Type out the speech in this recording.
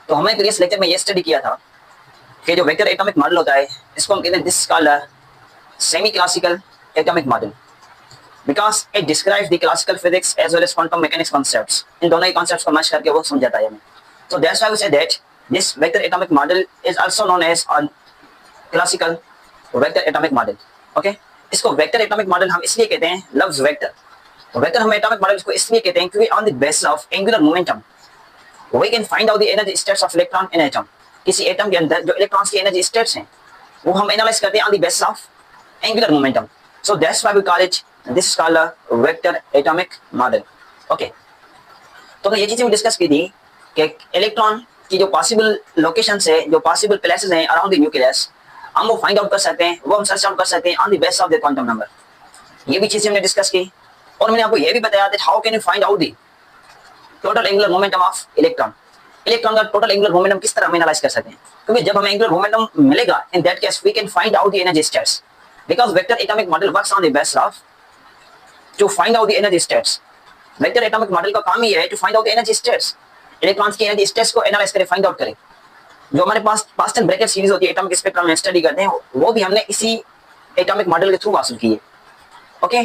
तो हमने previous lecture में ये स्टडी किया था कि जो वेक्टर एटॉमिक मॉडल होता है इसको हम कहते हैं this called semi classical atomic model because it describes the classical physics as well as quantum mechanics concepts. इन दोनों ही कॉन्सेप्ट्स को मैच करके वो समझाता है हमें। So that's why we say that this vector atomic model is also known as a classical vector atomic model. Okay? इसको वेक्टर एटॉमिक मॉडल हम इसलिए कहते हैं लफ्ज वेक्टर। तो वेक्टर हम एटॉमिक मॉडल इसको इसलिए कहते हैं क्योंकि on the basis of angular momentum we can find out the energy states of electron in atom. किसी एटम के अंदर जो इलेक्ट्रॉन्स की एनर्जी स्टेट्स हैं वो हम एनालाइज करते हैं on the basis of angular momentum. So that's why we call it this called a vector atomic model. Okay, तो ये चीजें डिस्कस की थी कि इलेक्ट्रॉन की जो पॉसिबल लोकेशंस है, जो पॉसिबल प्लेसेस हैं अराउंड द न्यूक्लियस, हम वो फाइंड आउट कर सकते हैं, वो हम सर्च आउट कर सकते हैं on the basis of the quantum number. ये भी चीजें हमने डिस्कस की और मैंने आपको ये भी बताया that how can you find out the total angular momentum of electron. Electron का टोटल एंगुलर मोमेंटम किस तरह हम एनालाइज कर सकते हैं, क्योंकि जब हमें एंगुलर मोमेंटम मिलेगा in that case we can find out the energy states because vector atomic model works on the basis of to find out the energy states. Vector atomic model का काम ही है to find out the energy states, electrons की energy states को analyse करें, find out करें। जो हमारे पास पास्ट एंड ब्रैकेट सीरीज होती है एटॉमिक स्पेक्ट्रम में स्टडी करते हैं वो भी हमने इसी एटॉमिक मॉडल के थ्रू हासिल की है। ओके,